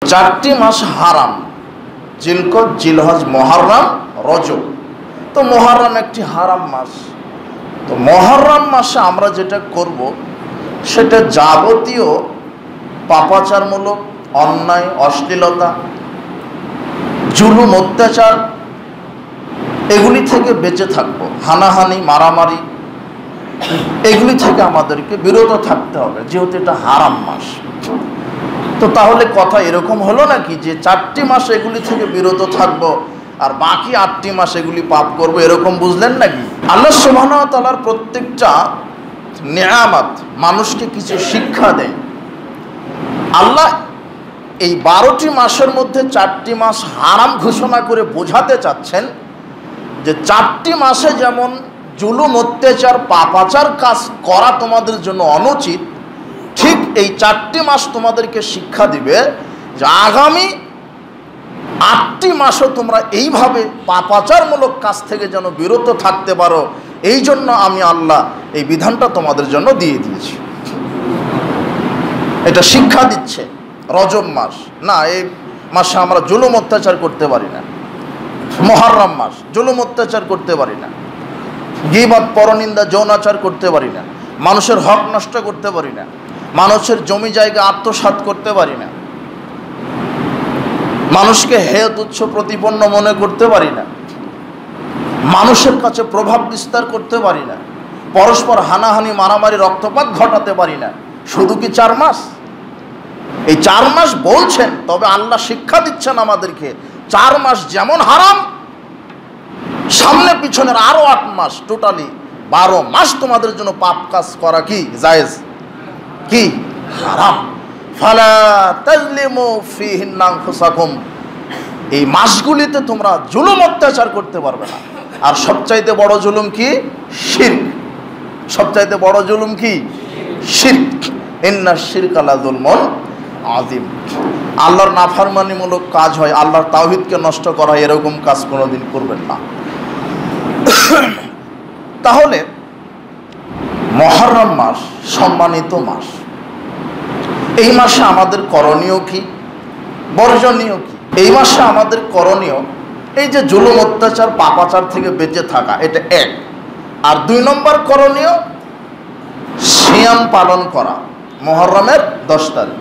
চারটি মাস হারাম, জিলকদ, জিলহজ, মুহররম, রজব। তো মুহররম একটি হারাম মাস। তো মুহররম মাসে আমরা যেটা করব সেটা যাবতীয় পাপাচারমূলক অন্যায়, অশ্লীলতা, জুলুম, অত্যাচার এগুলি থেকে বেঁচে থাকবো। হানাহানি, মারামারি এগুলি থেকে আমাদেরকে বিরত থাকতে হবে, যেহেতু এটা হারাম মাস। তো তাহলে কথা এরকম হলো নাকি যে 4টি মাস এগুলি থেকে বিরত থাকবো আর বাকি 8টি মাস এগুলি পাপ করব, এরকম বুঝলেন নাকি? আল্লাহ সুবহানাহু ওয়া তাআলার প্রত্যেকটা নিয়ামত মানুষকে কিছু শিক্ষা দেয়। আল্লাহ এই 12টি মাসের মধ্যে 4টি মাস হারাম ঘোষণা করে বোঝাতে চাচ্ছেন যে 4টি মাসে যেমন জুলুম, অত্যাচার, পাপাচার কাজ করা তোমাদের জন্য অনুচিত, ঠিক এই 4টি মাস তোমাদেরকে শিক্ষা দিবে যে আগামী 8টি মাসও তোমরা এইভাবে পাপাচারমূলক কাজ থেকে যেন বিরত থাকতে পারো। এই জন্য আমি আল্লাহ এই বিধানটা তোমাদের জন্য দিয়ে দিয়েছি। এটা শিক্ষা দিচ্ছে। রজব মাস না, এই মাসে আমরা জুলুম অত্যাচার করতে পারি না। মুহররম মাস, জুলুম অত্যাচার করতে পারি না, গীবত, পরনিন্দা, যৌনাচার করতে পারি না, মানুষের হক নষ্ট করতে পারি না, মানুষের জমি জায়গা আত্মসাৎ করতে পারি না, মানুষকে হেয় তুচ্ছ প্রতিপন্ন মনে করতে পারি না, মানুষের কাছে প্রভাব বিস্তার করতে পারি না, পরস্পর হানাহানি, মারামারি, রক্তপাত ঘটাতে পারি না। শুধু কি 4 মাস? এই 4 মাস বলছেন, তবে আল্লাহ শিক্ষা দিচ্ছেন আমাদেরকে 4 মাস যেমন হারাম, সামনে পিছনের আরো 8 মাস, টোটালি 12 মাস তোমাদের জন্য পাপ কাজ করা কি জায়েজ, কি হারাম। ফালা তাজলিমু ফীহিন্না আনফুসাকুম, এই মাসগুলিতে তোমরা জুলুম অত্যাচার করতে পারবে না। আর সবচাইতে বড় জুলুম কি? শিরক। সবচাইতে বড় জুলুম কি? শিরক। ইন্না শিরকা লাযুলমুন আযীম। আল্লাহর নাফরমানিমূলক কাজ হয়, আল্লাহর তাওহীদকে নষ্ট করা হয়, এরকম কাজ কোনোদিন করবেন না। তাহলে মুহররম মাস সম্মানিত মাস। এই মাসে আমাদের করণীয় কি, বর্জনীয় কি? এই মাসে আমাদের করণীয় এই যে জুলুম, অত্যাচার, পাপাচার থেকে বেঁচে থাকা, এটা 1। আর 2 নম্বর করণীয় সিয়াম পালন করা মুহররমের 10 তারিখ।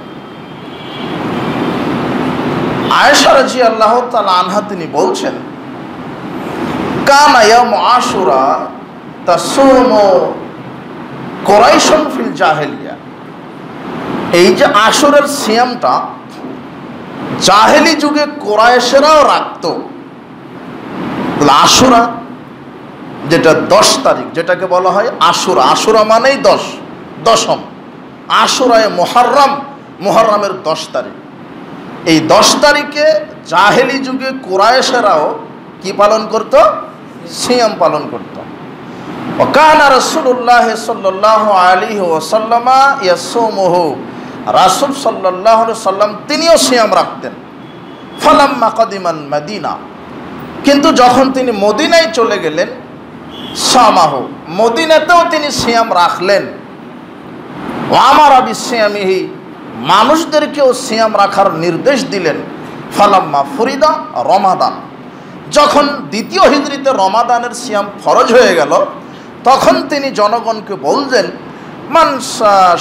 আয়েশা রাদিয়াল্লাহু তাআলা আনহা তিনি বলছেন, কানা ইয়াউম আশুরা তাসুমু কুরাইশুন ফিল জাহেলিয়া। এই যে আশুরার সিয়ামটা জাহেলি যুগে কুরাইশেরাও রাখত। আশুরা যেটা 10 তারিখ, যেটাকে বলা হয় আশুরা, আশুরা মানেই 10, দশম। আশুরায় মুহররম, মুহররমের 10 তারিখ। এই 10 তারিখে জাহেলি যুগে কুরাইশেরাও কি পালন করত? সিয়াম পালন করত। ওয়াকানা রাসূলুল্লাহ সাল্লাল্লাহু আলাইহি ওয়াসাল্লাম ইয়াসুমুহু, রাসূল সাল্লাল্লাহু আলাইহি ওয়াসাল্লাম তিনিও সিয়াম রাখতেন। ফালাম্মা কাদিমান মদিনা, কিন্তু যখন তিনি মদিনায় চলে গেলেন, সামাহু, মদিনাতেও তিনি সিয়াম রাখলেন। ওয়া আমারা বিসিয়ামিহি, মানুষদেরকেও সিয়াম রাখার নির্দেশ দিলেন। ফালাম্মা ফুরিদা রমাদান, যখন দ্বিতীয় হিজরিতে রমাদানের সিয়াম ফরজ হয়ে গেল, তখন তিনি জনগণকে বললেন, মান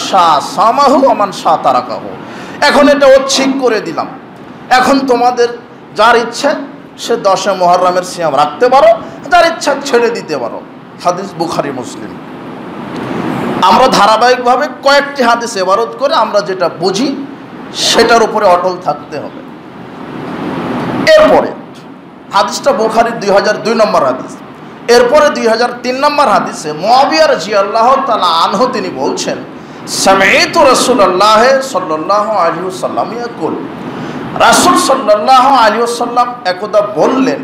শা সামাহু ওয়া মান শা তারাকাহু, এখন এটা ঐচ্ছিক করে দিলাম। এখন তোমাদের যার ইচ্ছে সে 10 মুহররমের সিয়াম রাখতে পারো, যার ইচ্ছা ছেড়ে দিতে পারো। হাদিস বুখারী, মুসলিম। আমরা ধারাবাহিকভাবে কয়েকটি হাদিস এবারত করে আমরা যেটা বুঝি সেটার উপরে অটল থাকতে হবে। এরপরে হাদিসটা বুখারীর 2002 নম্বর হাদিস। এরপরে 2003 নম্বর হাদিসে মুআবিয়া রাদিয়াল্লাহু তাআলা আনহু তিনি বলছেন, সামি'তু রাসূলুল্লাহ সাল্লাল্লাহু আলাইহি ওয়াসাল্লাম ইয়াকুল, রাসূল সাল্লাল্লাহু আলাইহি ওয়াসাল্লাম একদা বললেন,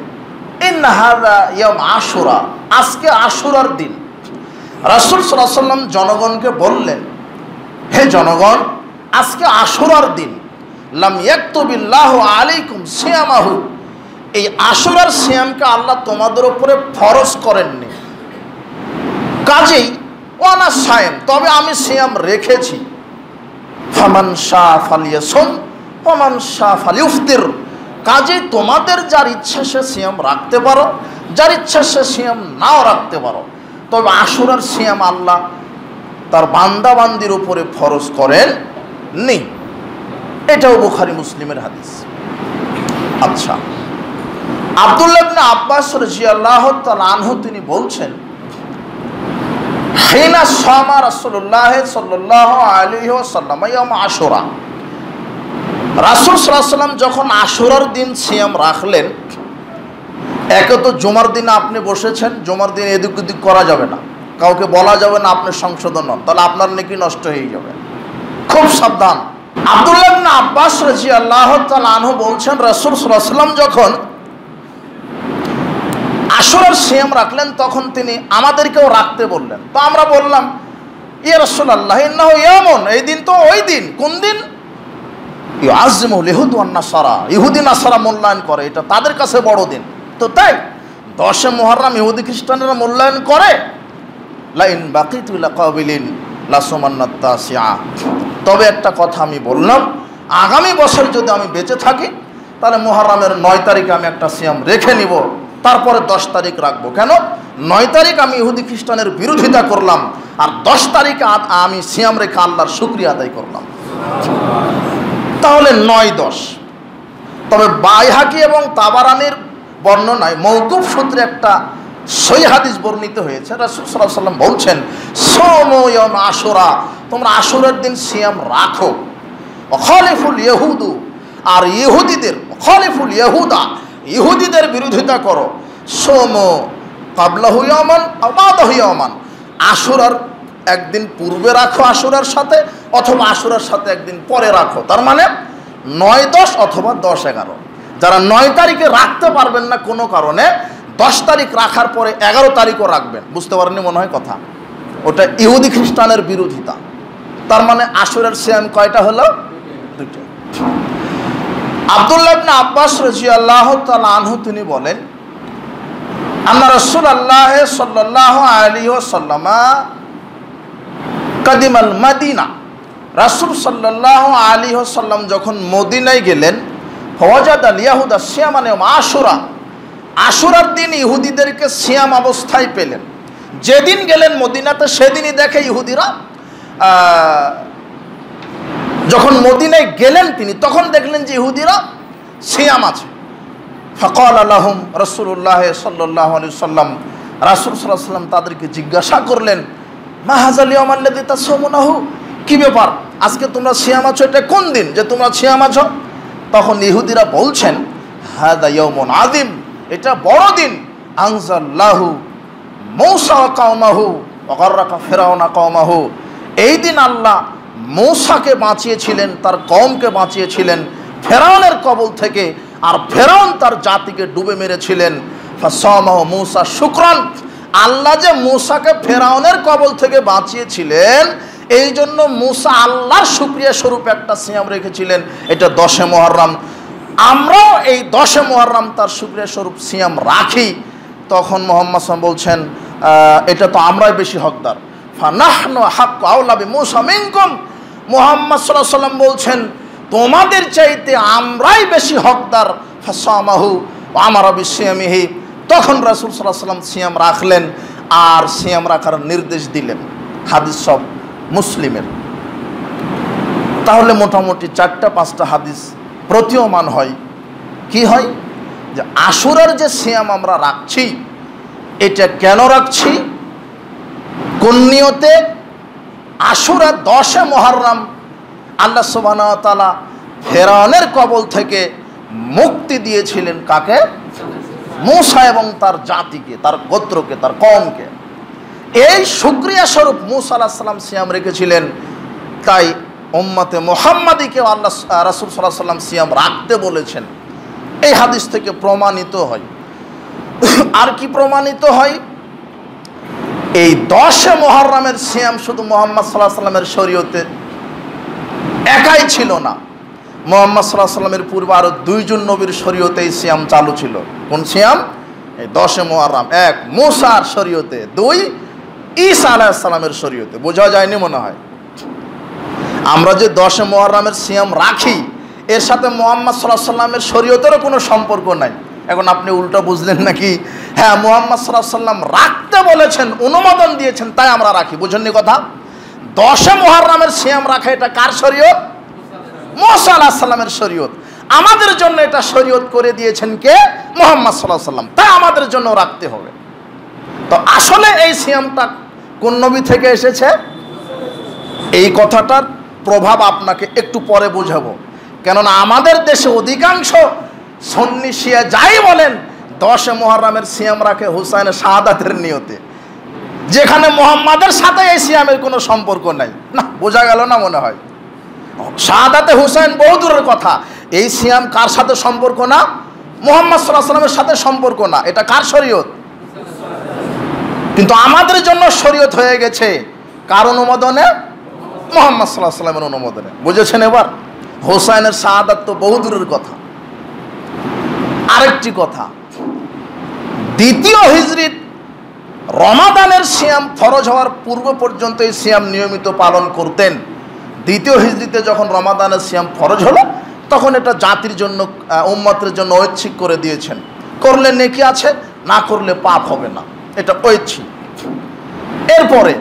ইন্না হাযা ইয়াউম আশুরা, আজকে আশুরার দিন। রাসূল সাল্লাল্লাহু আলাইহি ওয়াসাল্লাম জনগণকে বললেন, হে জনগণ, আজকে আশুরার দিন। লাম ইয়াকতুবিল্লাহু আলাইকুম সিয়ামাহু, এই আশুরার সিয়ামকে আল্লাহ তোমাদের উপরে ফরজ করেননি। কাজেই ওয়ানা সায়েম, তবে আমি সিয়াম রেখেছি। ফামান শাআ ফালিয়াসুম ওমান শাহ ফালিউফতির, কাজে তোমাদের যার ইচ্ছা সে সিয়াম রাখতে পারো, যার ইচ্ছা সে সিয়াম নাও রাখতে পারো। তবে আশুরার সিয়াম আল্লাহ তার বান্দাবান্দির উপরে ফরজ করেন নি। এটাও বুখারী মুসলিমের হাদিস। আচ্ছা, আব্দুল্লাহ ইবনে আব্বাস রাদিয়াল্লাহু তাআলা আনহু তিনি বলছেন, হিনা সামা রাসূলুল্লাহ সাল্লাল্লাহু আলাইহি ওয়াসাল্লাম ইয়াউম আশুরা, রাসূল সাল্লাল্লাহু আলাইহি ওয়াসাল্লাম যখন আশুরার দিন সিয়াম রাখলেন, একে তো জুমার দিনে আপনি বসেছেন, জুমার দিন এদিক ওদিক করা যাবে না, কাউকে বলা যাবে না আপনি সংশোধন হন, তাহলে আপনার নেকি নষ্ট হয়ে যাবে, খুব সাবধান। আব্দুল্লাহ ইবনে আব্বাস রাদিয়াল্লাহু তাআলা আনহু বলছেন, রাসূল সাল্লাল্লাহু আলাইহি ওয়াসাল্লাম যখন আশুরার সিয়াম রাখলেন তখন তিনি আমাদেরকেও রাখতে বললেন। তো আমরা বললাম, ইয়া রাসূলুল্লাহ ইন্নাহু ইয়ামুন, এই দিন তো ওই দিন। কোন দিন? ইউআযযিমুল ইহুদ ওয়ান নাসারা, ইহুদি নাসারা মূল্যায়ন করে, এটা তাদের কাছে বড় দিন। তো তাই 10 মুহররম ইহুদি খ্রিস্টানরা মূল্যায়ন করে। লাইন বাকিতু ইলা কাবিলিন লাসুমান্নাত তাসিআ, তবে একটা কথা আমি বললাম, আগামী বছর যদি আমি বেঁচে থাকি তাহলে মুহররমের 9 তারিখে আমি একটা সিয়াম রেখে নিব, তারপরে 10 তারিখ রাখবো। কেন? 9 তারিখ আমি ইহুদি খ্রিস্টানের বিরোধিতা করলাম, আর 10 তারিখে আমি সিয়াম রেখে আল্লাহর শুকরিয়া আদায় করলাম। তাহলে 9-10। তবে বাইহাকি এবং তাবারানির বর্ণনায় মওকুফ সূত্রে একটা সহিহ হাদিস বর্ণিত হয়েছে। রাসূল সাল্লাল্লাহু আলাইহি ওয়াসাল্লাম বলছেন, সুমু ইয়াউম আশুরা, তোমরা আশুরার দিন সিয়াম রাখো। খালিফুল ইহুদু, আর ইহুদিদের, খালিফুল ইহুদা, ইহুদিদের বিরোধিতা করো। সুমু ক্বাবলাহু ইয়াওমান আও বাদাহু ইয়াওমান, আশুরার একদিন পূর্বে রাখো আশুরার সাথে, অথবা আশুরার সাথে একদিন পরে রাখো। তার মানে 9-10 অথবা 10-11। যারা 9 তারিখে রাখতে পারবেন না কোনো কারণে, 10 তারিখ রাখার পরে 11 তারিখও রাখবেন। বুঝতে পারেননি মনে হয় কথা? ওটা ইহুদি খ্রিস্টানের বিরোধিতা। তার মানে আশুরার সিয়াম কয়টা হলো? 2টা। আব্দুল্লাহ ইবনে আব্বাস রাদিয়াল্লাহু তাআলা আনহু তিনি বলেন, আন্না রাসূলুল্লাহ সাল্লাল্লাহু আলাইহি ওয়াসাল্লাম কাদিমাল মাদিনা, রাসূল সাল্লাল্লাহু আলাইহি ওয়াসাল্লাম যখন মদিনায় গেলেন, ফাওয়াজাদাল ইয়াহুদা সিয়ামান ইয়াউম আশুরা, আশুরার দিন ইহুদিদেরকে সিয়াম অবস্থায় পেলেন। যেদিন গেলেন মদিনাতে সেদিনই দেখে ইহুদিরা, যখন মদিনায় গেলেন তিনি তখন দেখলেন যে ইহুদিরা সিয়াম আছে। ফাকালা লাহুম রাসূলুল্লাহ সাল্লাল্লাহু আলাইহি ওয়াসাল্লাম, রাসূল সাল্লাল্লাহু আলাইহি ওয়াসাল্লাম তাদেরকে জিজ্ঞাসা করলেন, মা হাযাল ইয়াউমাল্লাযী তাসুমুনাহু, কি ব্যাপার আজকে তোমরা সিয়াম আছো, এটা কোন দিন যে তোমরা সিয়াম আছো? তখন ইহুদিরা বলছেন, হাদা ইয়াউমুন আযীম, এটা বড় দিন। আনজাল্লাহু মূসা ওয়া কওমাহু ওয়া গাররাকা ফিরআউনা কওমাহু, এই দিন আল্লাহ মূসাকে বাঁচিয়েছিলেন, তার কওমকে বাঁচিয়েছিলেন ফেরাউনের কবল থেকে, আর ফেরাউন তার জাতিকে ডুবে মেরেছিলেন। ফাসামাহু মূসা শুকরান, আল্লাহ যে মূসাকে ফেরাউনের কবল থেকে বাঁচিয়েছিলেন এই জন্য মূসা আল্লাহর শুকরিয়া স্বরূপ একটা সিয়াম রেখেছিলেন, এটা 10 মুহররম। আমরাও এই 10 মুহররম তার শুকরিয়া স্বরূপ সিয়াম রাখি। তখন মুহাম্মদ সাল্লাল্লাহু আলাইহি ওয়াসাল্লাম বলছেন, এটা তো আমরাই বেশি হকদার। ফানাহনু হাক্কু আওলা বিমূসা মিনকুম, মুহাম্মদ সাল্লাল্লাহু আলাইহি ওয়াসাল্লাম বলছেন তোমাদের চাইতে আমরাই বেশি হকদার। ফাসামাহু ওয়া আমারা বিসিয়ামিহি, তখন রাসূল সাল্লাল্লাহু আলাইহি ওয়াসাল্লাম সিয়াম রাখলেন আর সিয়াম রাখার নির্দেশ দিলেন। হাদিস সব মুসলিমের। তাহলে মোটামুটি 4-5টা হাদিস প্রতীয়মান হয়। কি হয়? যে আশুরার যে সিয়াম আমরা রাখছি এটা কেন রাখছি, কোন নিয়তে? আশুরা 10 মুহররম আল্লাহ সুবহানাহু ওয়া তাআলা ফেরাউনের কবল থেকে মুক্তি দিয়েছিলেন কাকে? মূসা এবং তার জাতিকে, তার গোত্রকে, তার কওমকে। এই শুকরিয়া স্বরূপ মূসা আলাইহিস সালাম সিয়াম রেখেছিলেন। তাই উম্মতে মুহাম্মাদীকে আল্লাহ রাসূল সাল্লাল্লাহু আলাইহি ওয়াসাল্লাম সিয়াম রাখতে বলেছেন। এই হাদিস থেকে প্রমাণিত হয়। আর কি প্রমাণিত হয়? এই 10 মুহররমের সিয়াম শুধু মুহাম্মদ সাল্লাল্লাহু আলাইহি ওয়াসাল্লামের শরীয়তে একাই ছিল না, মুহাম্মদ সাল্লাল্লাহু আলাইহি ওয়াসাল্লামের পূর্বে আরো 2 জন নবীর শরীয়তে এই সিয়াম চালু ছিল। কোন সিয়াম? এই 10 মুহররম। 1 মূসার শরীয়তে, 2 ঈসা আলাইহিস সালামের শরীয়তে। বোঝা যায়নি মনে হয়? আমরা যে 10 মুহররমের সিয়াম রাখি এর সাথে মুহাম্মদ সাল্লাল্লাহু আলাইহি সাল্লামের শরীয়তেরও কোনো সম্পর্ক নাই। এখন আপনি উল্টো বুঝলেন নাকি? হ্যাঁ, মুহাম্মদ সাল্লাল্লাহু আলাইহি সাল্লাম রাখতে বলেছেন, অনুমোদন দিয়েছেন, তাই আমরা রাখি। বুঝেননি কথা? 10 মুহররমের সিয়াম রাখা এটা কার শরীয়ত? মুসা আলাইহিস সালামের শরীয়ত। আমাদের জন্য এটা শরীয়ত করে দিয়েছেন কে? মুহাম্মদ সাল্লাল্লাহু আলাইহি সাল্লাম। তাই আমাদের জন্য রাখতে হবে। তো আসলে এই সিয়ামটা কোন নবী থেকে এসেছে? এই কথাটার প্রভাব আপনাকে একটু পরে বোঝাবো। কেননা আমাদের দেশে অধিকাংশ সুন্নি শিয়া যাই বলেন 10 মুহররমের সিয়াম রাখে হুসাইনের শাহাদাতের নিয়তে, যেখানে মুহাম্মাদের সাথে এই সিয়ামের কোনো সম্পর্ক নাই। না, বোঝা গেল না মনে হয়? শাহাদাতে হুসাইন বহু দূরের কথা, এই সিয়াম কার সাথে সম্পর্ক না? মুহাম্মদ সাল্লাল্লাহু আলাইহি সাল্লামের সাথে সম্পর্ক না। এটা কার শরীয়ত? কিন্তু আমাদের জন্য শরীয়ত হয়ে গেছে কার অনুমোদনে? মুহাম্মদ সাল্লাল্লাহু আলাইহি সাল্লামের অনুমোদনে। বুঝেছেন এবার? হুসাইনের শাহাদাত তো বহু দূরের কথা। আরেকটি কথা, 2য় হিজরিত রমাদানের সিয়াম ফরজ হওয়ার পূর্ব পর্যন্ত এই সিয়াম নিয়মিত পালন করতেন। 2য় হিজরিতে যখন রমাদানের সিয়াম ফরজ হলো, তখন এটা জাতির জন্য, উম্মতের জন্য ঐচ্ছিক করে দিয়েছেন। করলে নেকি আছে, না করলে পাপ হবে না, এটা ঐচ্ছিক। এরপরে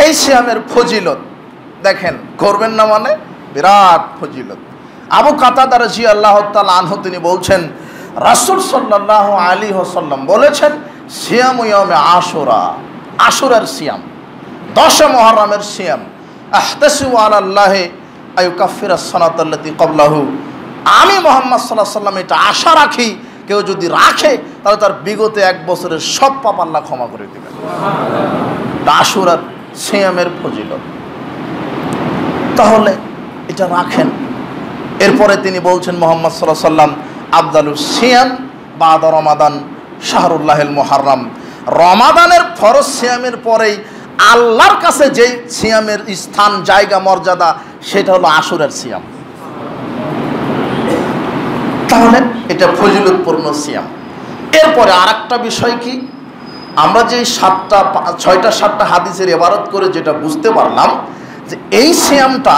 এই সিয়ামের ফজিলত দেখেন, করবেন না মানে বিরাট ফজিলত। আবু কাতাদা রাদিয়াল্লাহু তাআলা আনহু তিনি বলছেন, রাসূল সাল্লাল্লাহু আলাইহি ওয়াসাল্লাম বলেছেন, সিয়ামু ইয়াউমে আশুরা, আশুরার সিয়াম, 10 মুহররমের সিয়াম, আহতাসিবু আলাল্লাহি আইয়ুকাফিরাস সানাতাল্লাতী ক্বাবলাহু, আমি মুহাম্মদ সাল্লাল্লাহু আলাইহি ওয়াসাল্লাম এটা আশা রাখি, কেউ যদি রাখে তাহলে তার বিগত 1 বছরের সব পাপ আল্লাহ ক্ষমা করে দেবেন। আশুরার সিয়ামের ফজিলত, তাহলে এটা রাখেন। এরপরে তিনি বলছেন মুহাম্মদ সাল্লাল্লাহু আলাইহি ওয়াসাল্লাম, আফদালুস সিয়াম বাদা রমাদান শাহরুল্লাহিল মুহাররম, রমাদানের ফরজ সিয়ামের পরেই আল্লাহর কাছে যেই সিয়ামের স্থান, জায়গা, মর্যাদা, সেটা হলো আশুরার সিয়াম। তাহলে এটা ফজিলতপূর্ণ সিয়াম। এরপরে আরেকটা বিষয় কি, আমরা যে 6টা 7টা হাদিসের ইবারত করে যেটা বুঝতে পারলাম যে এই সিয়ামটা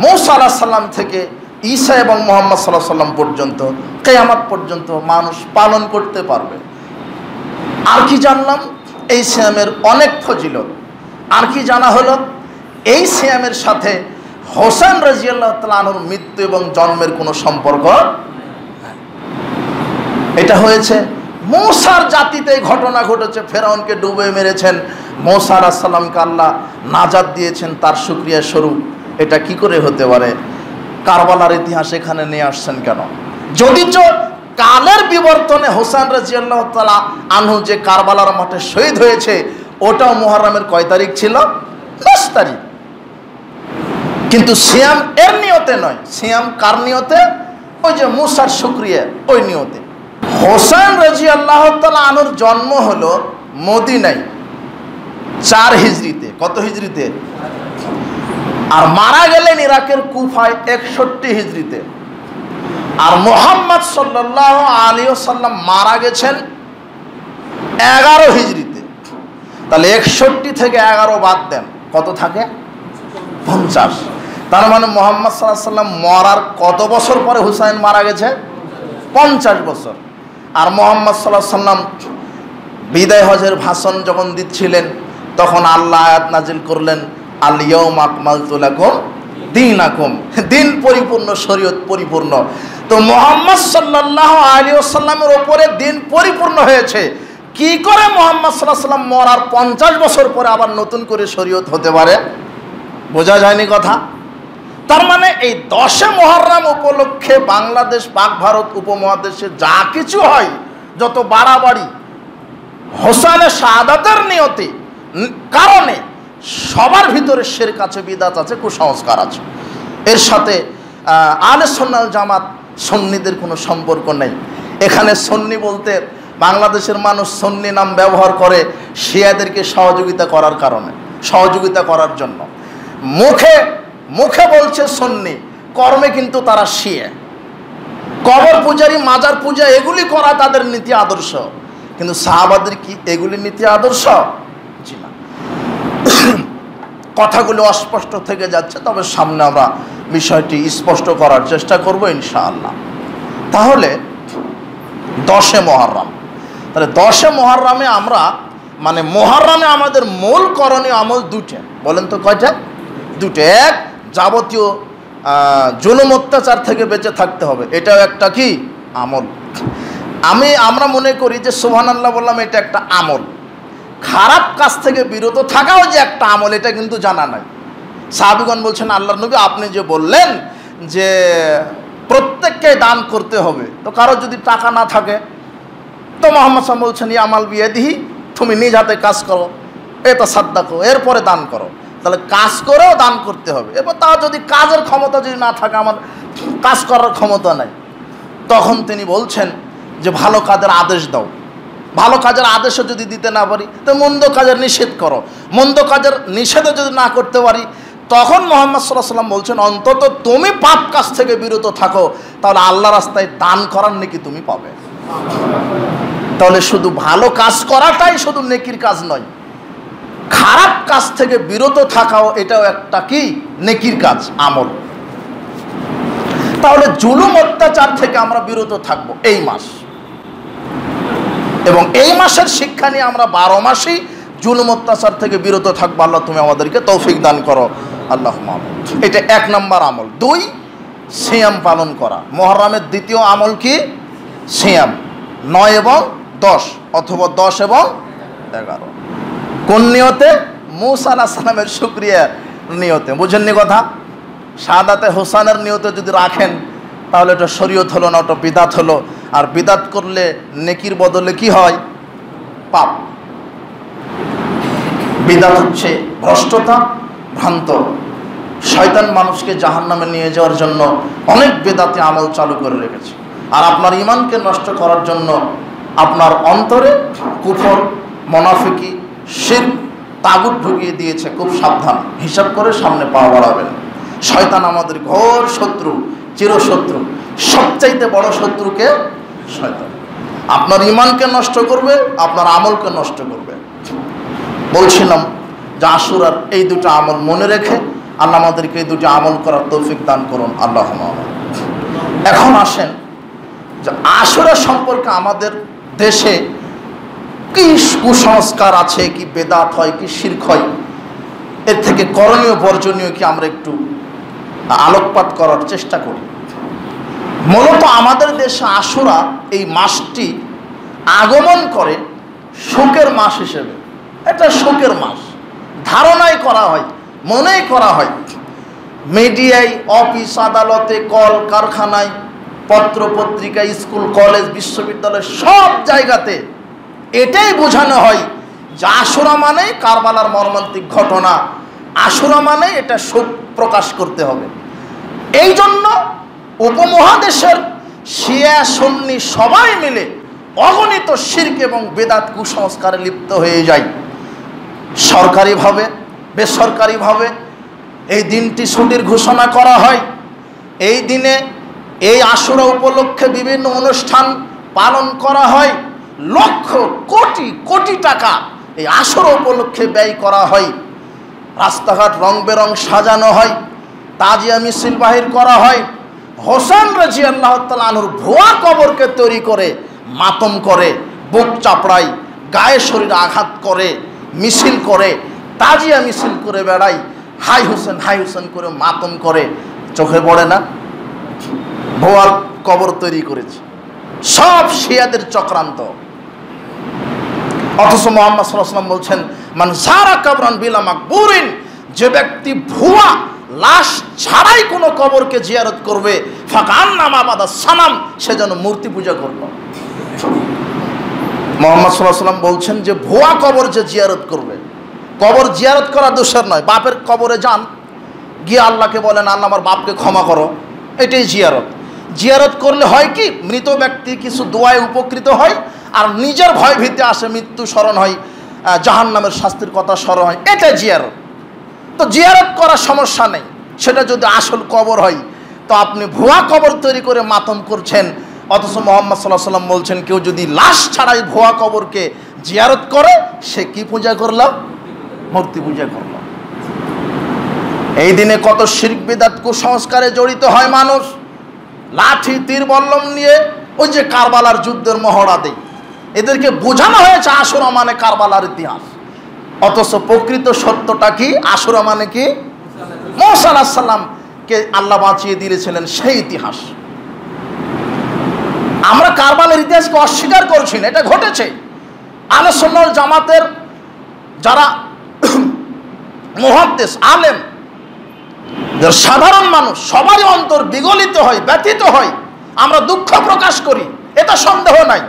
মূসা আলাইহিস সালাম থেকে ঈসা এবং মুহাম্মদ সাল্লাল্লাহু আলাইহি ওয়াসাল্লাম পর্যন্ত, কিয়ামত পর্যন্ত মানুষ পালন করতে পারবে। আর কি জানলাম? এই সিয়ামের অনেক ফজিলত। আর কি জানা হলো? এই সিয়ামের সাথে হোসেন রাদিয়াল্লাহু তাআলা আনহুর মৃত্যু এবং জন্মের কোনো সম্পর্ক। এটা হয়েছে মূসার জাতিতে ঘটনা ঘটেছে, ফেরাউনকে ডুবে মেরেছেন, মূসা আলাইহিস সালামকে আল্লাহ নাজাত দিয়েছেন তার শুকরিয়া স্বরূপ। এটা কি করে হতে পারে? কারবালার ইতিহাস এখানে নিয়ে আসছেন কেন? যদিচ কালের বিবর্তনে হোসেন রাদিয়াল্লাহু তাআলা আনহু যে কারবালার মাঠে শহীদ হয়েছে, ওটাও মুহররমের কয় তারিখ ছিল? 10 তারিখ। কিন্তু সিয়াম এর নিয়তে নয়, সিয়াম কার নিয়তে? ওই যে মূসার শুকরিয়া, ওই নিয়তে। হোসেন রাদিয়াল্লাহু তাআলা আনহুর জন্ম হলো মদিনায় 4 হিজরিতে। কত হিজরিতে? আর মারা গেলেন ইরাকের কুফায় 61 হিজরিতে। আর মুহাম্মদ সাল্লাল্লাহু আলাইহি ওয়াসাল্লাম মারা গেছেন 11 হিজরিতে। তাহলে 61 থেকে 11 বাদ দেন, কত থাকে? 50। তার মানে মুহাম্মদ সাল্লাল্লাহু আলাইহি ওয়াসাল্লাম মরার কত বছর পরে হুসাইন মারা গেছে? 50 বছর। আর মুহাম্মদ সাল্লাল্লাহু আলাইহি ওয়াসাল্লাম বিদায় হজের ভাষণ যখন দিচ্ছিলেন, তখন আল্লাহ আয়াত নাজিল করলেন, আল ইয়াউমা আকমালতু লাকুম দীনাকুম, দিন পরিপূর্ণ, শরীয়ত পরিপূর্ণ। তো মুহাম্মদ সাল্লাল্লাহু আলাইহি ওয়াসাল্লামের উপরে দিন পরিপূর্ণ হয়েছে। কি করে মুহাম্মদ সাল্লাল্লাহু আলাইহি ওয়াসাল্লাম মরার 50 বছর পরে আবার নতুন করে শরীয়ত হতে পারে? বোঝা যায়নি কথা? তার মানে এই 10 মুহররম উপলক্ষে বাংলাদেশ, পাক ভারত উপমহাদেশে যা কিছু হয়, যত বাড়াবাড়ি হোসেনের শাহাদাতের নিয়তে কারণে, সবার ভিতরে শিরক আছে, বিদআত আছে, কুসংস্কার আছে। এর সাথে আহলে সুন্নাত জামাত সুন্নিদের কোনো সম্পর্ক নেই। এখানে সুন্নি বলতে বাংলাদেশের মানুষ সুন্নি নাম ব্যবহার করে শিয়াদেরকে সহযোগিতা করার কারণে, সহযোগিতা করার জন্য। মুখে মুখে বলছে সুন্নি, কর্মে কিন্তু তারা শিয়া। কবর পূজারি, মাজার পূজা, এগুলি করা তাদের নীতি আদর্শ। কিন্তু সাহাবাদের কি এগুলি নীতি আদর্শ? জি না। কথাগুলো অস্পষ্ট থেকে যাচ্ছে, তবে সামনে আমরা বিষয়টি স্পষ্ট করার চেষ্টা করব ইনশাআল্লাহ। তাহলে 10-এ মুহররম, তাহলে 10-এ মুহররমে আমরা মানে মুহররমে আমাদের মূল করণীয় আমল দুটো। বলেন তো কয়টা? দুটো। এক, যাবতীয় জুলুম অত্যাচার থেকে বেঁচে থাকতে হবে, এটাও একটা কি আমল। আমরা মনে করি যে সুবহানাল্লাহ বললাম এটা একটা আমল, খারাপ কাজ থেকে বিরত থাকাও যে একটা আমল এটা কিন্তু জানা নাই। সাহাবীগণ বলছেন আল্লাহর নবী আপনি যে বললেন যে প্রত্যেককে দান করতে হবে, তো কারো যদি টাকা না থাকে তো মুহাম্মদ সাল্লাল্লাহু আলাইহি ওয়াসাল্লাম বলছেন ইয়ামাল বিয়াদিহি, তুমি নিজ হাতে কাজ করো, এটা সাদদাকো, এরপরে দান করো। তাহলে কাজ করেও দান করতে হবে। এবার তা যদি কাজের ক্ষমতা যদি না থাকে, আমার কাজ করার ক্ষমতা নাই, তখন তিনি বলছেন যে ভালো কাজের আদেশ দাও। ভালো কাজের আদেশও যদি দিতে না পারি তো মন্দ কাজের নিষেধ করো। মন্দ কাজের নিষেধও যদি না করতে পারি, তখন মুহাম্মদ সাল্লাল্লাহু আলাইহি ওয়াসাল্লাম বলছেন অন্তত তুমি পাপ কাজ থেকে বিরত থাকো, তাহলে আল্লাহ রাস্তায় দান করার নেকি তুমি পাবে। তাহলে শুধু ভালো কাজ করাটাই শুধু নেকির কাজ নয়, খারাপ কাজ থেকে বিরত থাকাও এটাও একটা কি নেকির কাজ, আমল। তাহলে জুলুম অত্যাচার থেকে আমরা বিরত থাকব এই মাস, এবং এই মাসের শিক্ষা নিয়ে আমরা 12 মাসই জুলুম অত্যাচার থেকে বিরত থাকবো। আল্লাহ তুমি আমাদেরকে তৌফিক দান করো, আল্লাহুম্মা আমিন। এটা 1 নম্বর আমল। 2, সিয়াম পালন করা। মুহররমের দ্বিতীয় আমল কি? সিয়াম। 9 এবং 10 অথবা 10 এবং 11। কোন নিয়তে? মূসা আলাইহিস সালামের শুকরিয়ার নিয়তে। বুঝেননি কথা? শাহাদাতে হোসেনের নিয়তে যদি রাখেন তাহলে এটা শরীয়ত হলো না, ওটা বিদাত হলো। আর বিদাত করলে নেকির বদলে কি হয়? পাপ। বিদাত হচ্ছে ভ্রষ্টতা, ভ্রান্ত। শয়তান মানুষকে জাহান্নামে নিয়ে যাওয়ার জন্য অনেক বেদাতি আমল চালু করে রেখেছে। আর আপনার ঈমানকে নষ্ট করার জন্য আপনার অন্তরে কুফর, মুনাফিকি, শিরক, তাগুত ঢুকিয়ে দিয়েছে। খুব সাবধান, হিসাব করে সামনে পা বাড়াবেন। শয়তান আমাদের ঘোর শত্রু, চিরশত্রু। সবচাইতে বড় শত্রুকে শয়তান। আপনার ঈমানকে নষ্ট করবে, আপনার আমলকে নষ্ট করবে। বলছিলাম যে আশুরার এই দুটো আমল মনে রেখে আল্লাহ আমাদেরকে এই দুটো আমল করার তৌফিক দান করুন, আল্লাহুম্মা আমিন। এখন আসেন যে আশুরা সম্পর্কে আমাদের দেশে কি কুসংস্কার আছে, কি বেদাত হয়, কি শিরক হয়, এর থেকে করণীয় বর্জনীয় কি আমরা একটু আলোকপাত করার চেষ্টা করি। মূলত আমাদের দেশে আশুরা এই মাসটি আগমন করে শোকের মাস হিসেবে। এটা শোকের মাস ধারণাই করা হয়, মনেই করা হয়। মিডিয়ায়, অফিস আদালতে, কল কারখানায়, পত্র পত্রিকা, স্কুল কলেজ বিশ্ববিদ্যালয় সব জায়গাতে এটাই বোঝানো হয় যে আশুরা মানে কারবালার মর্মান্তিক ঘটনা, আশুরা মানে এটা শোক প্রকাশ করতে হবে। এই জন্য উপমহাদেশের শিয়া সুন্নি সবাই মিলে অগণিত শিরক এবং বেদাত কুসংস্কারে লিপ্ত হয়ে যায়। সরকারিভাবে, বেসরকারিভাবে এই দিনটি ছুটির ঘোষণা করা হয়। এই দিনে এই আশুরা উপলক্ষে বিভিন্ন অনুষ্ঠান পালন করা হয়। লক্ষ কোটি কোটি টাকা এই আশুরা উপলক্ষে ব্যয় করা হয়। রাস্তাঘাট রং বেরং সাজানো হয়, তাজিয়া মিছিল বাহির করা হয়। হোসেন রাদিয়াল্লাহু তাআলা আনহুর ভুয়া কবরকে তৈরি করে মাতম করে, বুক চাপড়ায়, গায়ে শরীরে আঘাত করে, মিছিল করে, তাজিয়া মিছিল করে বেড়ায়, হাই হোসেন করে মাতম করে। চোখে পড়ে না? ভুয়া কবর তৈরি করেছে, সব শিয়াদের চক্রান্ত। অথচ মুহাম্মদ সাল্লাল্লাহু আলাইহি ওয়াসাল্লাম বলছেন মান যারা কবরান বিলা মাকবুরিন, যে ব্যক্তি ভুয়া লাশ ছাড়াই কোনো কবরকে জিয়ারত করবে, ফাকান্নামা বাদা সানাম, সে যেন মূর্তি পূজা করলো। মুহাম্মদ সাল্লাল্লাহু আলাইহি ওয়াসাল্লাম বলছেন যে ভুয়া কবর যে জিয়ারত করবে, কবর জিয়ারত করা দোষের নয়। বাপের কবরে যান, গিয়ে আল্লাহকে বলেন আল্লাহ আমার বাপকে ক্ষমা করো, এটাই জিয়ারত। জিয়ারত করলে হয় কি, মৃত ব্যক্তি কিছু দোয়ায় উপকৃত হয়, আর নিজের ভয় ভীতি আসে, মৃত্যু স্মরণ হয়, জাহান্নামের শাস্তির কথা স্মরণ হয়, এটা জিয়ারত। তো জিয়ারত করার সমস্যা নেই। সেটা যদি আসল কবর হয়, তো আপনি ভুয়া কবর তৈরি করে মাতম করছেন। অথচ মুহাম্মদ সাল্লাল্লাহু আলাইহি ওয়াসাল্লাম বলছেন কেউ যদি লাশ ছাড়াই ভুয়া কবরকে জিয়ারত করে, সে কি পূজা করলো? মূর্তি পূজা করলো। এই দিনে কত শিরক বিদআত কুসংস্কারে জড়িত হয় মানুষ, লাঠি তীর বল্লম নিয়ে ওই যে কারবালার যুদ্ধের মহড়া দেয়। এদেরকে বোঝানো হয়েছে আশুরা মানে কারবালার ইতিহাস, অথচ প্রকৃত সত্যটা কি? আশুরা মানে কি? মুসা আলাইহিস সালামকে আল্লাহ বাঁচিয়ে দিয়েছিলেন সেই ইতিহাস। আমরা কারবালার ইতিহাসকে অস্বীকার করছি না, এটা ঘটেছে। আহলে সুন্নাহ ওয়াল জামাতের যারা মুহাদ্দিস আলেম, যারা সাধারণ মানুষ, সবারই অন্তর বিগলিত হয়, ব্যথিত হয়, আমরা দুঃখ প্রকাশ করি, এটা সন্দেহ নাই।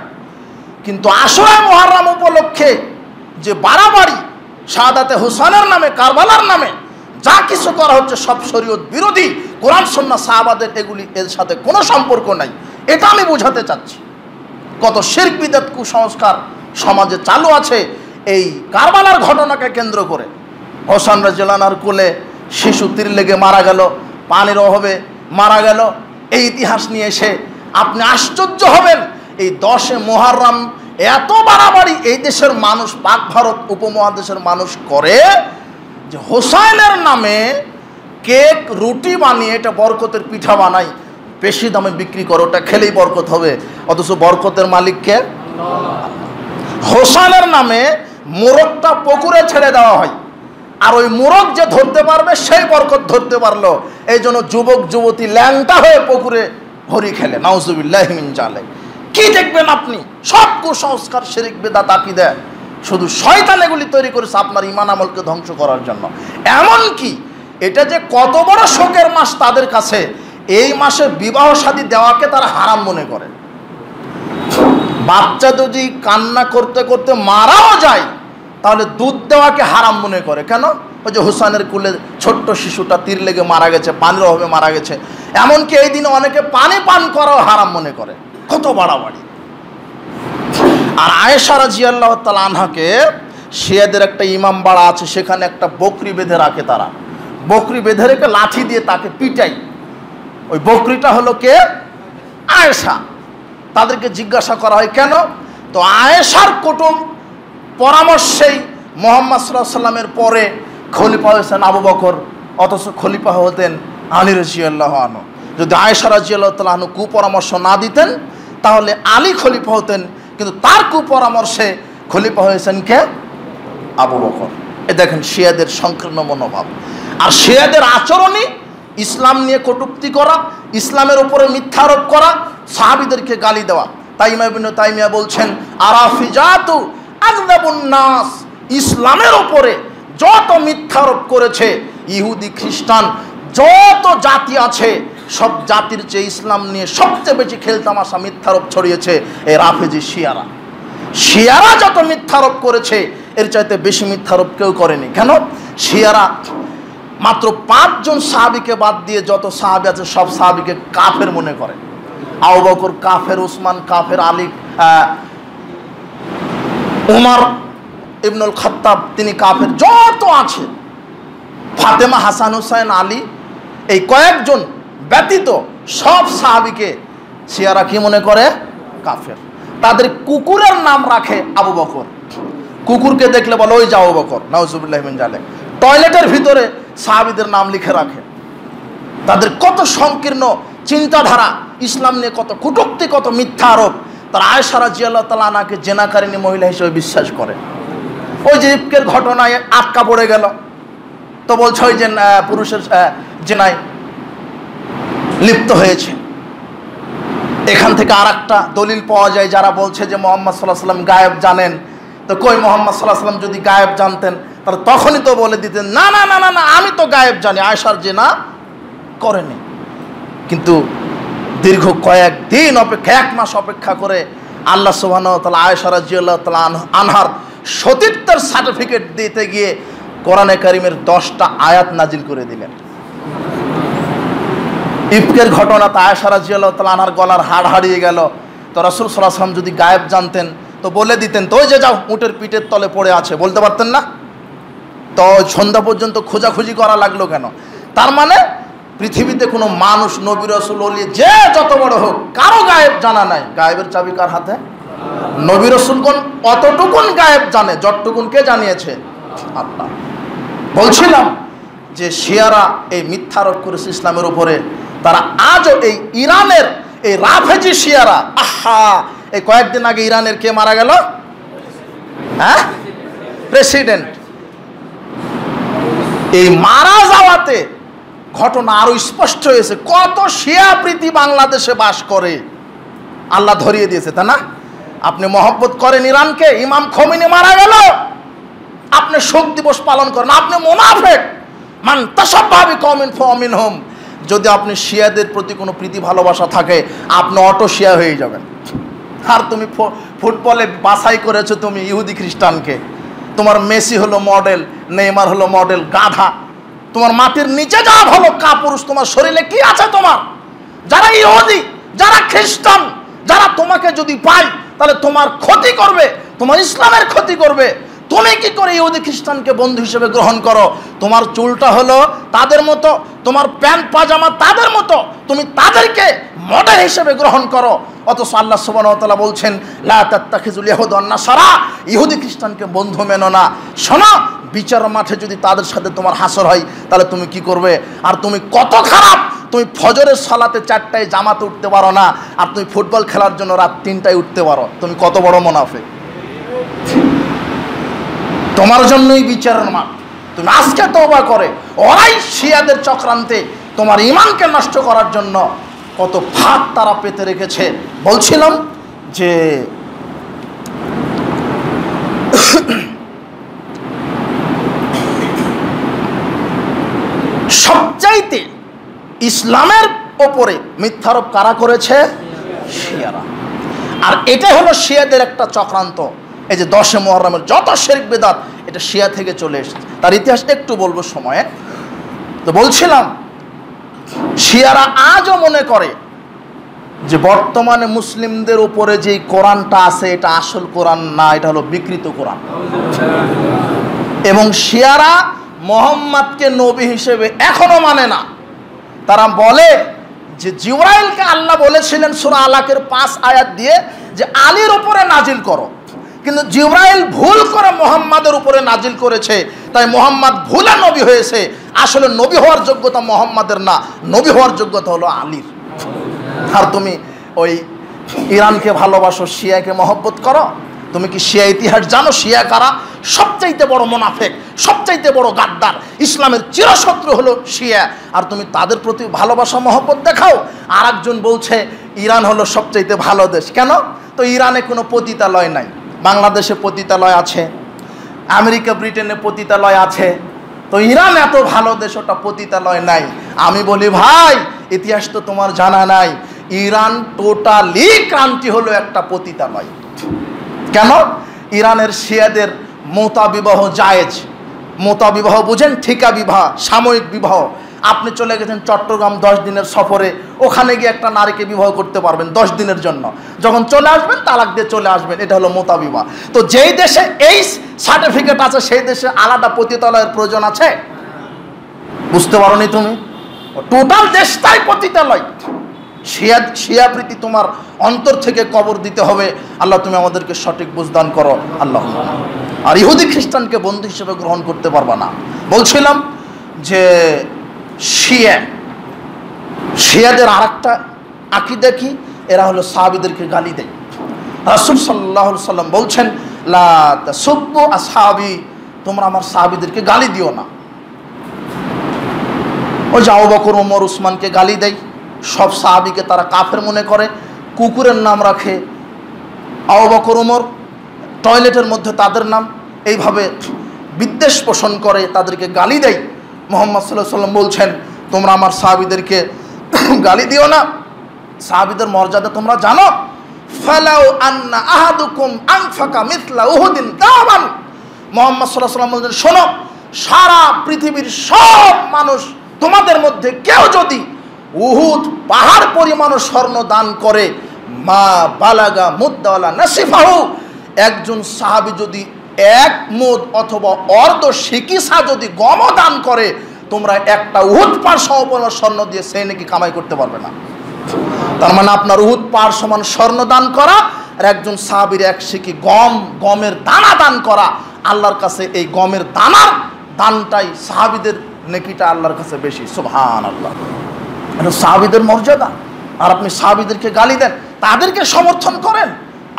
কিন্তু আশুরা মুহররম উপলক্ষে যে বাড়াবাড়ি, শাহাদাতে হুসাইনের নামে, কারবালার নামে যা কিছু করা হচ্ছে সব শরীয়ত বিরোধী, কোরআন সুন্নাহ সাহাবাদের এগুলি এর সাথে কোনো সম্পর্ক নাই, এটা আমি বোঝাতে চাচ্ছি। কত শিরক বিদআত কুসংস্কার সমাজে চালু আছে এই কারবালার ঘটনাকে কেন্দ্র করে। হোসেন রাদিয়াল্লাহু আনহুর কোলে শিশু তীর লেগে মারা গেল, পানির অভাবে মারা গেল, এই ইতিহাস নিয়ে এসে আপনি আশ্চর্য হবেন। এই 10 মুহররম এত বাড়াবাড়ি এই দেশের মানুষ, পাক ভারত উপমহাদেশের মানুষ করে যে হোসাইনের নামে কেক রুটি বানিয়ে এটা বরকতের পিঠা বানাই, বেশি দামে বিক্রি করো, ওটা খেলেই বরকত হবে, অথচ বরকতের মালিককে হোসাইনের নামে মোরগটা পুকুরে ছেড়ে দেওয়া হয়, আর ওই মোরগ যে ধরতে পারবে সেই বরকত ধরতে পারলো। এই জন্য যুবক যুবতী ল্যাংটা হয়ে পুকুরে হরি খেলে, নাউজুবিল্লাহি মিন জালিক। কি দেখবেন আপনি? সব কুসংস্কার, শিরক বিদআত, আকীদা, শুধু শয়তান এগুলি তৈরি করেছে আপনার ঈমান আমলকে ধ্বংস করার জন্য। এমন কি এটা যে কত বড় শোকের মাস তাদের কাছে, এই মাসে বিবাহ শাদী দেওয়াকে তারা হারাম মনে করে। বাচ্চা যদি কান্না করতে করতে মারাও যায় তাহলে দুধ দেওয়াকে হারাম মনে করে। কেন? ওই যে হুসাইনের কোলে ছোট্ট শিশুটা তীর লেগে মারা গেছে, পানির অভাবে মারা গেছে, এমনকি এই দিনে অনেকে পানি পান করাও হারাম মনে করে। কত বাড়াবাড়ি। আর আয়েশা রাদিয়াল্লাহু তাআলা আনহাকে শিয়াদের একটা ইমাম বাড়া আছে, সেখানে একটা বকরি বেঁধে রাখে, তারা বকরি বেঁধে রেখে লাঠি দিয়ে তাকে পিটাই। ওই বকরিটা হলো কে? আয়েশা। তাদেরকে জিজ্ঞাসা করা হয় কেন? তো আয়েশার কুটুম পরামর্শেই মুহাম্মদ সাল্লাল্লাহু আলাইহি সাল্লামের পরে খলিফা হয়েছেন আবু বকর, অথচ খলিফা হতেন আলী রাদিয়াল্লাহু আনহু। যদি আয়েশা রাদিয়াল্লাহু তাআলা আনহু কুপরামর্শ না দিতেন তাহলে আলী খলিফা হতেন, কিন্তু তার কুপরামর্শে খলিফা হয়েছেন কে? আবু বকর। এ দেখেন শিয়াদের সংকীর্ণ মনোভাব। আর শিয়াদের আচরণই ইসলাম নিয়ে কটূক্তি করা, ইসলামের উপরে মিথ্যা আরোপ করা, সাহাবীদেরকে গালি দেওয়া। তাইমা ইবনে তাইমিয়া বলছেন, আরাফিজাতু আযদাবুন নাস, ইসলামের উপরে যত মিথ্যা আরোপ করেছে ইহুদি খ্রিস্টান যত জাতি আছে, সব জাতির চেয়ে ইসলাম নিয়ে সবচেয়ে বেশি খেলতামাশা মিথ্যারোপ ছড়িয়েছে এই রাফেজি শিয়ারা। শিয়ারা যত মিথ্যারোপ করেছে এর চাইতে বেশি মিথ্যারোপ কেউ করেনি। কেন? শিয়ারা মাত্র 5 জন সাহাবীকে বাদ দিয়ে যত সাহাবী আছে সব সাহাবীকে কাফের মনে করে। আবু বকর কাফের, উসমান কাফের, আলী, উমর ইবনুল খাত্তাব তিনি কাফের, যত আছে ফাতেমা, হাসান, হুসাইন, আলী, এই কয়েকজন ব্যতীত সব সাহাবীকে শিয়ারা কি মনে করে? কাফের। তাদের কুকুরের নাম রাখে আবু বকর, কুকুরকে দেখলে বলে ওই যে আবু বকর, নাউজুবিল্লাহি মিন জালিক। টয়লেটের ভিতরে সাহাবীদের নাম লিখে রাখে। তাদের কত সংকীর্ণ চিন্তাধারা, ইসলাম নিয়ে কত কটূক্তি, কত মিথ্যা আরোপ। তারা আয়েশা রাদিয়াল্লাহু তাআলা আনহাকে জেনাকারিনী মহিলা হিসেবে বিশ্বাস করে। ওই যে ইফকের ঘটনায় আটকা পড়ে গেল, তো বলছে ওই যে পুরুষের জেনায় লিপ্ত হয়েছে। এখান থেকে আর একটা দলিল পাওয়া যায়, যারা বলছে যে মুহাম্মদ সাল্লাল্লাহু আলাইহি ওয়াসাল্লাম গায়েব জানেন। তো কই, মুহাম্মদ সাল্লাল্লাহু আলাইহি ওয়াসাল্লাম যদি গায়েব জানতেন তাহলে তখনই তো বলে দিতেন, না না না না না আমি তো গায়েব জানি, আয়েশার জেনা করেনি। কিন্তু দীর্ঘ কয়েকদিন অপেক্ষা, 1 মাস অপেক্ষা করে আল্লাহ সুবহানাহু ওয়া তাআলা আয়েশা রাদিয়াল্লাহু তাআলা আনহার সতীত্বের সার্টিফিকেট দিতে গিয়ে কোরআনে কারিমের 10টা আয়াত নাজিল করে দিলেন। ইফকের ঘটনাতে আয়েশা রাদিয়াল্লাহু তাআলা আনহার গলার হাড় হারিয়ে গেল। তো রাসূল সাল্লাল্লাহু আলাইহি ওয়াসাল্লাম যদি গায়েব জানতেন তো বলে দিতেন, তো ওই যে যাও উটের পিঠের তলে পড়ে আছে, বলতে পারতেন না? তো সন্ধ্যা পর্যন্ত খোঁজাখুঁজি করা লাগলো কেন? তার মানে পৃথিবীতে কোনো মানুষ, নবী, রাসূল, ওলি, যে যত বড় হোক, কারো গায়েব জানা নাই। গায়েবের চাবি কার হাতে? নবী রাসূলগণ অতটুকুন গায়েব জানে যতটুকুন কে জানিয়েছে? আল্লাহ। বলছিলাম যে শিয়ারা এই মিথ্যারোপ করেছে ইসলামের উপরে, তারা আজও এই ইরানের এই রাফেজি শিয়ারা, আহা, এই কয়েকদিন আগে ইরানের কে মারা গেল? হ্যাঁ, প্রেসিডেন্ট। এই মারা যাওয়াতে ঘটনা আরো স্পষ্ট হয়েছে কত শিয়া প্রীতি বাংলাদেশে বাস করে, আল্লাহ ধরিয়ে দিয়েছে, তাই না? আপনি মহব্বত করেন ইরানকে, ইমাম খোমেনি মারা গেল, আপনি শোক দিবস পালন করেন, আপনি মুনাফিক। মান তাশাব্বাহা বিকওমিন ফাহুয়া মিনহুম। যদি আপনি শিয়াদের প্রতি কোনো প্রীতি ভালোবাসা থাকে, আপনি অটো শিয়া হয়ে যাবেন। আর তুমি ফুটবলে বাছাই করেছো তুমি ইহুদি খ্রিস্টানকে, তোমার মেসি হলো মডেল, নেইমার হলো মডেল, গাধা। তোমার মাটির নিচে যা ভালো কাপুরুষ, তোমার শরীরে কি আছে তোমার? যারা ইহুদি, যারা খ্রিস্টান, যারা তোমাকে যদি পায় তাহলে তোমার ক্ষতি করবে, তোমার ইসলামের ক্ষতি করবে। তুমি কি করে ইহুদি খ্রিস্টানকে বন্ধু হিসেবে গ্রহণ করো? তোমার চুলটা হলো তাদের মতো, তোমার প্যান্ট পাজামা তাদের মতো, তুমি তাদেরকে মডেল হিসেবে গ্রহণ করো। অথচ আল্লাহ সুবহানাহু ওয়া তাআলা বলছেন, লা তাত্তাখিজুল ইয়াহুদা ওয়ান নাসারা, ইহুদি খ্রিস্টানকে বন্ধু মেনো না। শোনো, বিচার মাঠে যদি তাদের সাথে তোমার হাসর হয় তাহলে তুমি কি করবে? আর তুমি কত খারাপ, তুমি ফজরের সালাতে 4টায় জামাতে উঠতে পারো না, আর তুমি ফুটবল খেলার জন্য রাত 3টায় উঠতে পারো, তুমি কত বড় মুনাফিক। তোমার জন্যই বিচারের মাঠ। তুমি আজকে তওবা করে, ওরাই শিয়াদের চক্রান্তে তোমার ঈমানকে নষ্ট করার জন্য কত ফাঁদ তারা পেতে রেখেছে। বলছিলাম যে সবচাইতে ইসলামের ওপরে মিথ্যারোপ কারা করেছে? শিয়ারা। আর এটাই হলো শিয়াদের একটা চক্রান্ত। এই যে 10 মুহররমের যত শিরক বিদআত, এটা শিয়া থেকে চলে এসেছে। তার ইতিহাস একটু বলবো সময়ে। তো বলছিলাম, শিয়ারা আজও মনে করে যে বর্তমানে মুসলিমদের উপরে যে কোরআনটা আছে এটা আসল কোরআন না, এটা হলো বিকৃত কোরআন। এবং শিয়ারা মুহাম্মদকে নবী হিসেবে এখনো মানে না। তারা বলে যে জিবরাইলকে আল্লাহ বলেছিলেন সূরা আলাকের 5 আয়াত দিয়ে যে আলীর উপরে নাজিল করো, কিন্তু জিবরাইল ভুল করে মুহাম্মাদের উপরে নাজিল করেছে, তাই মুহাম্মদ ভুলে নবী হয়েছে। আসলে নবী হওয়ার যোগ্যতা মুহাম্মাদের না, নবী হওয়ার যোগ্যতা হলো আলীর। আর তুমি ওই ইরানকে ভালোবাসো, শিয়াকে মহব্বত করো। তুমি কি শিয়া ইতিহাস জানো? শিয়া কারা? সবচাইতে বড় মুনাফিক, সবচাইতে বড় গাদ্দার, ইসলামের চিরশত্রু হলো শিয়া। আর তুমি তাদের প্রতি ভালোবাসা মহব্বত দেখাও। আর একজন বলছে ইরান হলো সবচাইতে ভালো দেশ। কেন? তো ইরানে কোনো পতিতালয় নাই, বাংলাদেশে পতিতালয় আছে, আমেরিকা ব্রিটেনে পতিতালয় আছে, তো ইরান এত ভালো দেশ, ওটা পতিতালয় নাই। আমি বলি ভাই, ইতিহাস তো তোমার জানা নাই। ইরান টোটালি ক্রান্তি হলো একটা পতিতালয়। কেন? ইরানের শিয়াদের মোতা বিবাহ জায়েজ। মোতা বিবাহ বুঝেন? ঠিকা বিবাহ, সাময়িক বিবাহ। আপনি চলে গেছেন চট্টগ্রাম 10 দিনের সফরে, ওখানে গিয়ে একটা নারীকে বিবাহ করতে পারবেন 10 দিনের জন্য। যখন চলে আসবেন তালাক দিয়ে চলে আসবেন, এটা হলো মোতা বিবাহ। তো যেই দেশে এই সার্টিফিকেট আছে সেই দেশে আলাদা পতিতালয়ের প্রয়োজন আছে? বুঝতে পারোনি তুমি? টোটাল দেশটাই পতিতালয়। শিয়া প্রীতি তোমার অন্তর থেকে কবর দিতে হবে। আল্লাহ তুমি আমাদেরকে সঠিক বুঝদান করো, আল্লাহ। আর ইহুদি খ্রিস্টানকে বন্ধু হিসেবে গ্রহণ করতে পারবা না। বলছিলাম যে শিয়াদের আর একটা আকিদা কি? এরা হলো সাহাবীদেরকে গালি দেয়। রাসূল সাল্লাল্লাহু আলাইহি সাল্লাম বলছেন, লা তাসুব্বু আসহাবি, তোমরা আমার সাহাবীদেরকে গালি দিও না। ওই যে আবু বকর, ওমর, উসমানকে গালি দেয়, সব সাহাবীকে তারা কাফের মনে করে, কুকুরের নাম রাখে। আবু বকর, ওমর, টয়লেটের মধ্যে তাদের নাম, এইভাবে বিদ্বেষ পোষণ করে, তাদেরকে গালি দেয়। মুহাম্মদ সাল্লাল্লাহু আলাইহি সাল্লাম বলছেন, তোমরা আমার সাহাবীদেরকে গালি দিও না। সাহাবীদের মর্যাদা তোমরা জানো? ফালাউ আন্না আহাদুকুম আনফাকা মিথলা উহুদিন দামান। মুহাম্মদ সাল্লাল্লাহু আলাইহি সাল্লাম বলছেন, শোনো, সারা পৃথিবীর সব মানুষ তোমাদের মধ্যে কেউ যদি উহুদ পাহাড় পরিমাণ স্বর্ণ দান করে, মা বালাগা মুদ্দাওয়ালা নাসিফাহু, একজন সাহাবী যদি 1 মুদ অথবা অর্ধ সিকিসা যদি গম দান করে, তোমরা একটা উহুদ পাহাড় সমপরিমাণ স্বর্ণ দিয়ে সেই নাকি কামাই করতে পারবে না। তার মানে আপনার উহুদ পাহাড় সমান স্বর্ণ দান করা আর একজন সাহাবীর 1 সিকি গমের দানা দান করা, আল্লাহর কাছে এই গমের দানার দানটাই সাহাবীদের নেকিটা আল্লাহর কাছে বেশি। সুবহানাল্লাহ। এটা সাহাবীদের মর্যাদা। আর আপনি সাহাবীদেরকে গালি দেন, তাদেরকে সমর্থন করেন,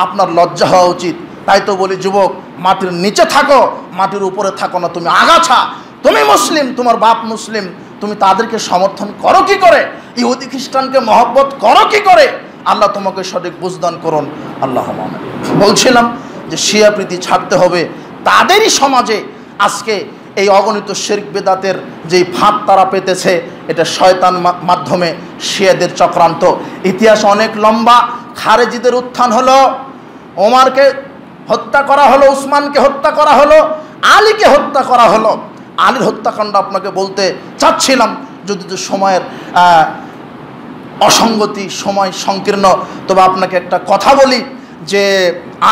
আপনার লজ্জা হওয়া উচিত। তাই তো বলি, যুবক, মাটির নিচে থাকো, মাটির উপরে থাকো না। তুমি আগাছা, তুমি মুসলিম, তোমার বাপ মুসলিম, তুমি তাদেরকে সমর্থন করো কি করে? ইহুদি খ্রিস্টানকে মহব্বত করো কি করে? আল্লাহ তোমাকে সঠিক বুঝদান করুন। আল্লাহ আমিন। বলছিলাম যে শিয়া প্রীতি ছাড়তে হবে। তাদেরই সমাজে আজকে এই অগণিত শিরক বেদাতের যেই ফাঁদ তারা পেতেছে, এটা শয়তান মাধ্যমে শিয়াদের চক্রান্ত। ইতিহাস অনেক লম্বা। খারেজিদের উত্থান হলো, ওমরকে হত্যা করা হলো, উসমানকে হত্যা করা হলো, আলীকে হত্যা করা হলো। আলীর হত্যাকাণ্ড আপনাকে বলতে চাচ্ছিলাম, যদি তো সময়ের অসঙ্গতি, সময় সংকীর্ণ, তবে আপনাকে একটা কথা বলি যে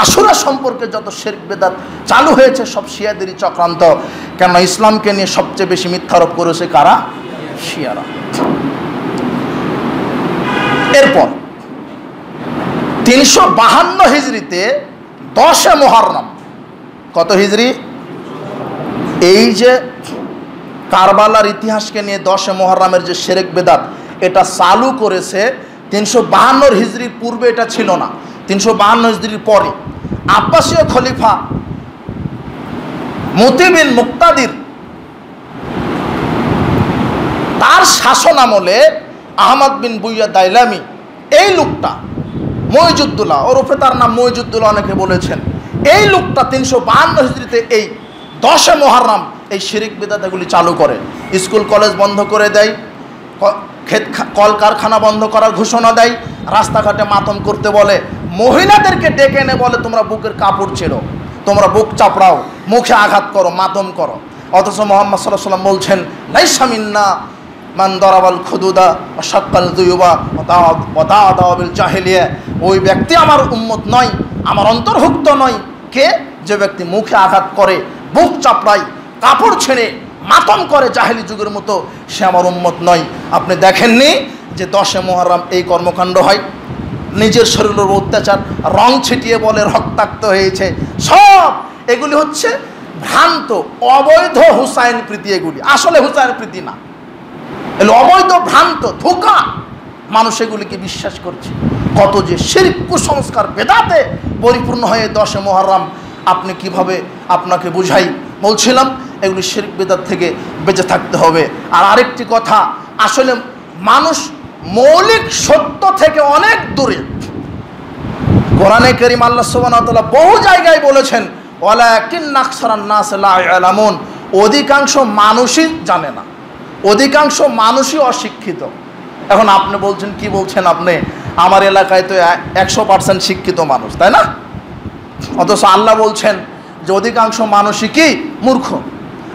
আশুরা সম্পর্কে যত শিরক বেদাত চালু হয়েছে সব শিয়াদেরই চক্রান্ত। কেন ইসলামকে নিয়ে সবচেয়ে বেশি মিথ্যারোপ করেছে কারা? শিয়ারা। এরপর 352 হিজরিতে 10 মুহররম, কত হিজরি? এই যে কারবালার ইতিহাসকে নিয়ে 10 মুহররমের যে শিরক বেদাত, এটা চালু করেছে 352 হিজরির পূর্বে এটা ছিল না, 352 হিজরির পরে আব্বাসীয় খলিফা মুতি বিন মুক্তাদির তার শাসন আমলে আহমদ বিন বুইয়া দাইলামি, এই লোকটা মইজুদ্দৌলা, ওরফে তার নাম মইজুদ্দৌলা অনেকে বলেছেন, এই লোকটা 352 হিজরিতে এই 10 মুহররম এই শিরক বিদআতগুলি চালু করে। স্কুল কলেজ বন্ধ করে দেয়, কলকারখানা বন্ধ করার ঘোষণা দেয়, রাস্তাঘাটে মাতম করতে বলে, মহিলাদেরকে ডেকে এনে বলে তোমরা বুকের কাপড় ছেড়ো, তোমরা বুক চাপড়াও, মুখে আঘাত করো, মাতম করো। অথচ মুহাম্মদ সাল্লাল্লাহু আলাইহি ওয়াসাল্লাম বলছেন, লাইসা মিন্না মান দারাবাল খুদুদা ওয়া শাক্কাল দুয়ুবা ওয়া দাআ বিল জাহিলিয়া। ওই ব্যক্তি আমার উম্মত নয়, আমার অন্তর্ভুক্ত নয়। কে? যে ব্যক্তি মুখে আঘাত করে, বুক চাপড়ায়, কাপড় ছেড়ে মাতম করে জাহেলি যুগের মতো, সে আমার উম্মত নয়। আপনি দেখেননি যে 10 মুহররম এই কর্মকাণ্ড হয়? নিজের শরীরের উপর রং ছিটিয়ে বলে রক্তাক্ত হয়েছে। সব এগুলি হচ্ছে ভ্রান্ত অবৈধ হুসাইন প্রীতি। এগুলি আসলে হুসাইন প্রীতি না, এগুলো অবৈধ ভ্রান্ত ধোঁকা। মানুষ এগুলিকে বিশ্বাস করছে। কত যে শিরক, কুসংস্কার, বেদাতে পরিপূর্ণ হয়ে 10 মুহররম। আপনি কিভাবে আপনাকে বুঝাই? বলছিলাম এগুলি শিরক বেদাত থেকে বেঁচে থাকতে হবে। আর আরেকটি কথা, আসলে মানুষ মৌলিক সত্য থেকে অনেক দূরে। কোরআনে কারীম আল্লাহ সুবহানাহু ওয়া তাআলা বহু জায়গায় বলেছেন, ওয়ালাকিন্না আকসারান নাস লা ইয়ালামুন, অধিকাংশ মানুষই জানে না, অধিকাংশ মানুষই অশিক্ষিত। এখন আপনি বলছেন, কি বলছেন আপনি? আমার এলাকায় তো 100% শিক্ষিত মানুষ, তাই না? অথচ আল্লাহ বলছেন যে অধিকাংশ মানুষই কি? মূর্খ।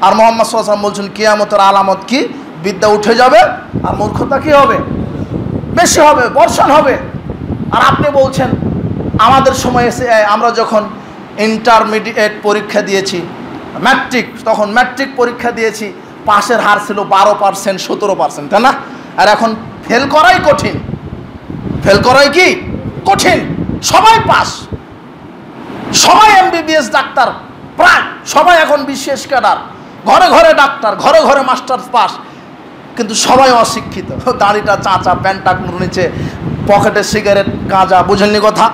আর মুহাম্মদ সাল্লাল্লাহু আলাইহি ওয়াসাল্লাম বলছেন কিয়ামতের আলামত কি? বিদ্যা উঠে যাবে আর মূর্খতা কি হবে? বেশি হবে, বর্ষণ হবে। আর আপনি বলছেন আমাদের সময় এসে, আমরা যখন ইন্টারমিডিয়েট পরীক্ষা দিয়েছি, ম্যাট্রিক, তখন ম্যাট্রিক পরীক্ষা দিয়েছি, পাশের হার ছিল 12%, 17%, তাই না? আর এখন ফেল করাই কঠিন। ফেল করাই কি কঠিন? সবাই পাস, সবাই এমবিবিএস ডাক্তার, প্রায় সবাই এখন বিশেষ ক্যাডার, ঘরে ঘরে ডাক্তার, ঘরে ঘরে মাস্টার্স পাস, কিন্তু সবাই অশিক্ষিত। দাড়িটা চাঁচা, প্যান্ট টাকনুর নিচে, পকেটে সিগারেট, গাঁজা, বুঝেননি কথা?